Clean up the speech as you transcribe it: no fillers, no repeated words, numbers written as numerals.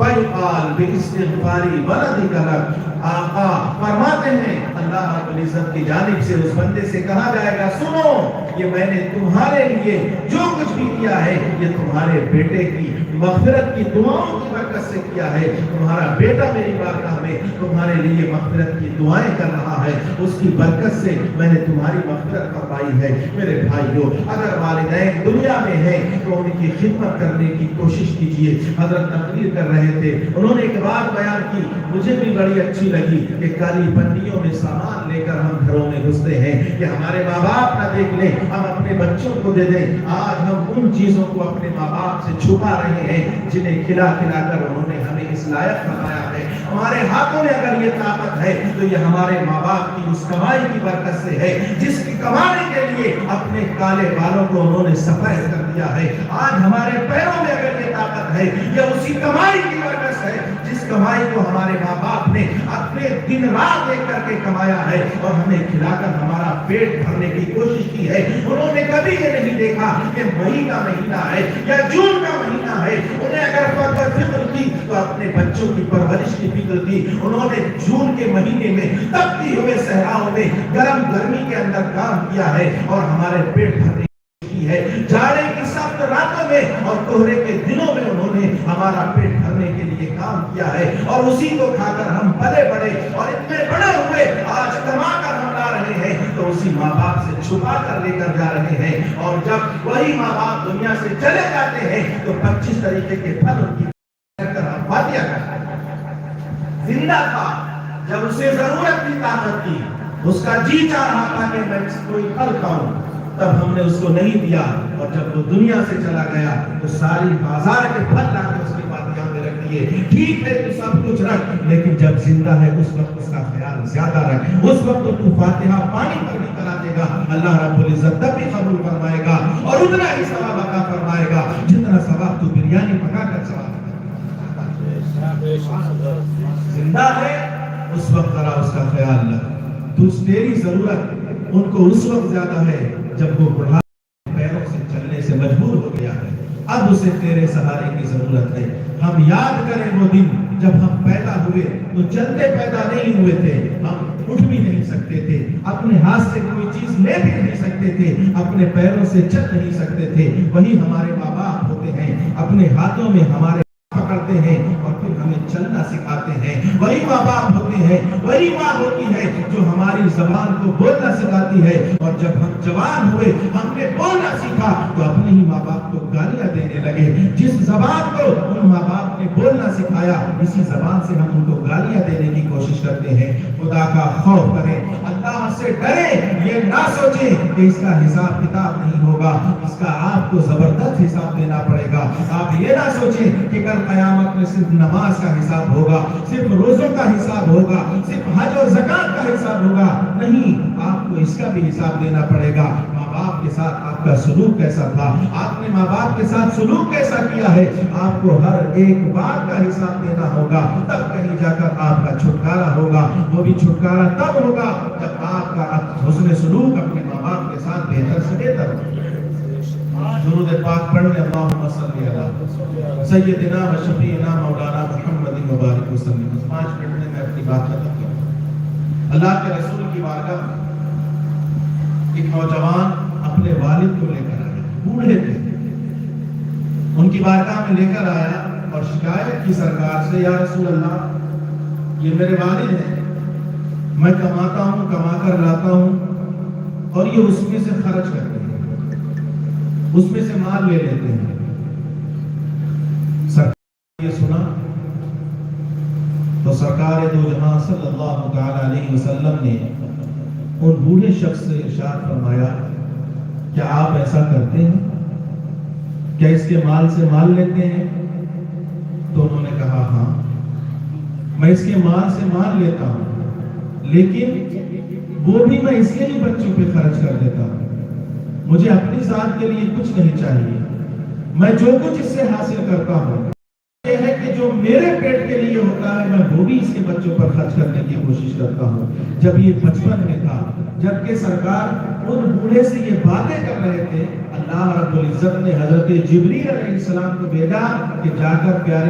فَيُقَالْ بِإِسْتِغْفَارِ وَلَدِكَ لَكَ۔ آقا فرماتے ہیں اللہ رب العزت کی جانب سے اس بندے سے کہا جائے گا سنو، یہ میں نے تمہارے لیے جو کچھ بھی کیا ہے یہ تمہارے بیٹے کی مغفرت کی دعاؤں کی برکت سے کیا ہے۔ تمہارا بیٹا میری بارگاہ میں تمہارے لیے مغفرت کی دعائیں کر رہا ہے، اس کی برکت سے میں نے تمہاری مغفرت فرمائی ہے۔ میرے بھائیوں، اگر والدین دنیا میں ہیں تو ان کی خدمت کرنے کی کوشش کیجیے۔ حضرت تقریر کر رہے تھے، انہوں نے ایک بات بیان کی، مجھے بھی بڑی اچھی لگی کہ کالی پنیوں میں سامان لے کر ہم گھروں میں گھستے ہیں کہ ہمارے ماں باپ نہ دیکھ لیں، ہم اپنے بچوں کو دے دیں۔ آج ہم ان چیزوں کو اپنے ماں باپ سے چھپا رہے ہیں جنہیں کھلا کھلا کر انہوں نے ہمیں اس لائق بنایا ہے۔ ہمارے ہاتھوں میں اگر یہ طاقت ہے تو یہ ہمارے ماں باپ کی اس کمائی کی برکت سے ہے جس کی کمانے کے لیے اپنے کالے بالوں کو انہوں نے سفید کر دیا ہے۔ آج ہمارے پیروں میں اگر یہ طاقت ہے یہ اسی کمائی کی برکت ہے جس کمائی کو ہمارے ماں باپ نے اپنے دن رات ایک کر کے کمایا ہے اور ہمیں کھلا کر ہمارا پیٹ بھرنے کی کوشش کی ہے۔ انہوں نے کبھی یہ نہیں دیکھا کہ مئی کا مہینہ ہے یا جون کا مہینہ ہے، انہیں اگر فکر کی تو اپنے بچوں کی پرورش کی فکر کی۔ انہوں نے جون کے مہینے میں تپتی ہوئے صحراؤں میں گرم گرمی کے اندر کام کیا ہے اور ہمارے پیٹ بھرنے کی ہے۔ جاڑے کی سخت راتوں میں اور کوہرے کے دنوں میں انہوں نے ہمارا پیٹ بھرنے کے لیے کام کیا ہے اور اسی کو کھا کر ہم پلے بڑے اور اتنے بڑے ہوئے آج کما کر ہم لا رہے ہیں تو اسی ماں باپ سے چھپا کر لے کر جا رہے ہیں۔ اور جب وہی ماں باپ دنیا سے چلے جاتے ہیں تو 25 طریقے کے پھل ان کی وعدیہ کرتا ہے۔ زندہ تھا جب اسے ضرورت کی طاقت کی، اس کا جی چاہ رہا تھا کہ میں کوئی پھل کھاؤں، تب ہم نے اس کو نہیں دیا، اور جب وہ دنیا سے چلا گیا تو ساری بازار کے پھل لا کے اس کی فاتحہ میں رکھ دیے۔ ٹھیک ہے تو سب کچھ رکھ، لیکن جب زندہ ہے اس وقت اس کا خیال زیادہ رکھ، اس وقت تو فاتحہ پانی پر بھی کرا دے گا، اللہ رب العزت تب بھی قبول فرمائے گا اور اتنا ہی ثواب عطا فرمائے گا جتنا ثواب تو بریانی پکا کر ثواب۔ زندہ ہے اس وقت ذرا اس کا خیال رکھ، تیری ضرورت ان کو اس وقت زیادہ ہے جب وہ بڑھاپے پیروں سے چلنے سے مجبور ہو گیا ہے، اب اسے تیرے سہارے کی ضرورت ہے۔ ہم یاد کریں وہ دن جب ہم پیدا ہوئے تو چلتے پیدا نہیں ہوئے تھے، ہم اٹھ بھی نہیں سکتے تھے، اپنے ہاتھ سے کوئی چیز لے بھی نہیں سکتے تھے، اپنے پیروں سے چل نہیں سکتے تھے۔ وہی ہمارے ماں باپ ہوتے ہیں، اپنے ہاتھوں میں ہمارے پکڑتے ہیں اور پھر ہمیں چلنا سکھاتے ہیں۔ وہی ماں باپ ہوتے ہیں، وہی ماں ہوتی ہے جو ہماری زبان کو بولنا سکھاتی ہے، اور جب ہم جوان ہوئے ہم نے بولنا سیکھا تو اپنے ہی ماں باپ کو گالیاں دینے لگے۔ جس زبان کو ان ماں باپ نے بولنا سکھایا اسی زبان سے ہم ان کو گالیاں دینے کی کوشش کرتے ہیں۔ خدا کا خوف کریں، اللہ سے ڈریں، یہ نہ سوچیں کہ اس کا حساب کتاب نہیں ہوگا، اس کا آپ کو زبردست حساب دینا پڑے گا۔ آپ یہ نہ سوچیں کہ کل قیامت میں صرف نماز کا حساب ہوگا، صرف روزوں کا حساب ہوگا، صرف حج اور زکات کا حساب ہوگا، نہیں، آپ کو اس کا بھی حساب دینا پڑے گا۔ ماں باپ کے ساتھ آپ کا سلوک کیسا تھا، آپ نے ماں باپ کے ساتھ سلوک کیسا کیا ہے، آپ کو ہر ایک بات کا حساب دینا ہوگا، تب کہیں جا کر آپ کا چھٹکارا ہوگا۔ وہ بھی چھٹکارا تب ہوگا جب آپ کا حسن سلوک اپنے ماں باپ کے ساتھ بہتر سے بہتر ہوگا۔ درود پاک پڑھ لیں، اللہم صلی علی سیدنا و شفیعنا مولانا محمد مبارک وسلم۔ 5 منٹ میں میں اپنی بات ختم کروں۔ اللہ کے رسول کی بارگاہ ایک نوجوان اپنے والد کو لے کر آیا، بوڑھے تھے، ان کی بارگاہ میں لے کر آیا اور شکایت کی سرکار سے، یا رسول اللہ یہ میرے والد ہیں، میں کماتا ہوں، کما کر لاتا ہوں اور یہ اس میں سے خرچ کرتے ہیں، اس میں سے مال لے لیتے ہیں۔ سرکار یہ سنا تو سرکار دو جہاں صلی اللہ تعالی علیہ وسلم نے ان بوڑھے شخص سے ارشاد فرمایا، کیا آپ ایسا کرتے ہیں؟ کیا اس کے مال سے مال لیتے ہیں؟ تو انہوں نے کہا ہاں، میں اس کے مال سے مال لیتا ہوں، لیکن وہ بھی میں اس کے لیے بچوں پہ خرچ کر دیتا ہوں، مجھے اپنی ذات کے لیے کچھ نہیں چاہیے، میں جو کچھ اس سے حاصل کرتا ہوں یہ ہے کہ جو میرے پیٹ کے لیے ہوتا ہے میں وہ بھی اس کے بچوں پر خرچ کرنے کی کوشش کرتا ہوں۔ جب یہ بچپن میں تھا، جبکہ سرکار ان بوڑھے سے یہ باتیں کر رہے تھے، اللہ رب العزت نے حضرت جبریل علیہ السلام کو بھیجا کہ جا کر پیارے